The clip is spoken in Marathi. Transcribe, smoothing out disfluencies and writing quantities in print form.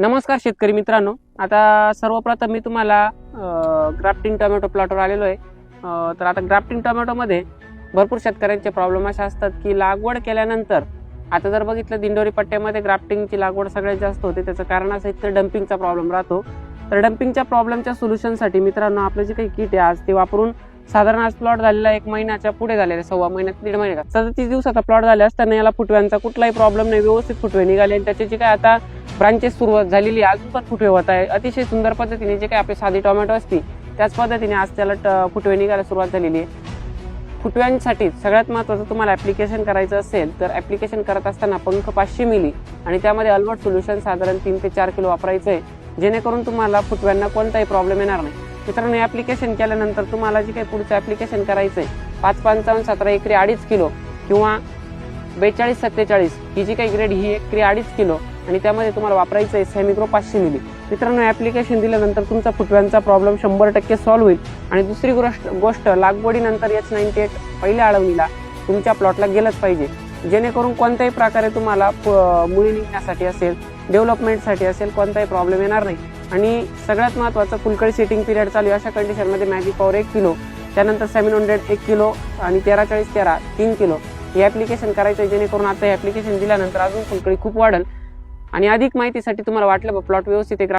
नमस्कार शेतकरी मित्रांनो, आता सर्वप्रथम मी तुम्हाला ग्राफ्टिंग टोमॅटो प्लॉटवर आलेलो आहे। तर आता ग्राफ्टिंग टोमॅटोमध्ये भरपूर शेतकऱ्यांचे प्रॉब्लेम असे असतात की लागवड केल्यानंतर आता जर बघितलं दिंडोरी पट्ट्यामध्ये ग्राफ्टिंगची लागवड सगळ्यात जास्त होते। त्याचं कारण असं आहे तर डंपिंगचा प्रॉब्लेम राहतो। तर डंपिंगच्या प्रॉब्लेमच्या सोल्युशनसाठी मित्रांनो आपलं जे काही किट आहे आज ते वापरून साधारण आज प्लॉट झालेला 1 महिन्याच्या पुढे झालेला, सव्वा महिन्यात 1.5 महिन्याचा 37 दिवसाचा प्लॉट झाले असताना याला फुटव्यांचा कुठलाही प्रॉब्लेम नाही, व्यवस्थित फुटवे निघाले आणि त्याची काय आता ब्रांचेस सुरुवात झालेली आहे, अजून पण फुटवे होत आहे। अतिशय सुंदर पद्धतीने जे काही आपली साधी टोमॅटो असती त्याच पद्धतीने आज त्याला फुटवे निघायला सुरुवात झालेली आहे। फुटव्यांसाठी सगळ्यात महत्त्वाचं तुम्हाला ॲप्लिकेशन करायचं असेल तर ॲप्लिकेशन करत असताना पंख 500 मिली आणि त्यामध्ये अल्बर्ट सोल्युशन साधारण 3 ते 4 किलो वापरायचं आहे, जेणेकरून तुम्हाला फुटव्यांना कोणताही प्रॉब्लेम येणार नाही। मित्रांनो, ॲप्लिकेशन केल्यानंतर तुम्हाला जे काही पुढचं ॲप्लिकेशन करायचं आहे 5-5, 17 एकरी 2.5 किलो किंवा 42-47 ही जी काही ग्रेड ही एकरी 2.5 किलो आणि त्यामध्ये तुम्हाला वापरायचं आहे सेमिग्रो 500 मिली। मित्रांनो, ॲप्लिकेशन दिल्यानंतर तुमचा फुटव्यांचा प्रॉब्लेम 100% सॉल्व्ह होईल। आणि दुसरी गोष्ट लागवडीनंतर H98 पहिल्या आळवणीला तुमच्या प्लॉटला गेलंच पाहिजे, जेणेकरून कोणत्याही प्रकारे तुम्हाला मुळी निघण्यासाठी असेल, डेव्हलपमेंटसाठी असेल कोणताही प्रॉब्लेम येणार नाही। आणि सगळ्यात महत्त्वाचं फुलकळी सेटिंग पिरियड चालू आहे अशा कंडिशनमध्ये मॅजिक पॉवर 1 किलो, त्यानंतर सेमिनोंडेड 1 किलो आणि 13-40-13 3 किलो हे ॲप्लिकेशन करायचं आहे, जेणेकरून आता हे ॲप्लिकेशन दिल्यानंतर अजून फुलकळी खूप वाढेल। आणि अधिक माहितीसाठी तुम्हाला वाटलं प्लॉट व्यवस्थित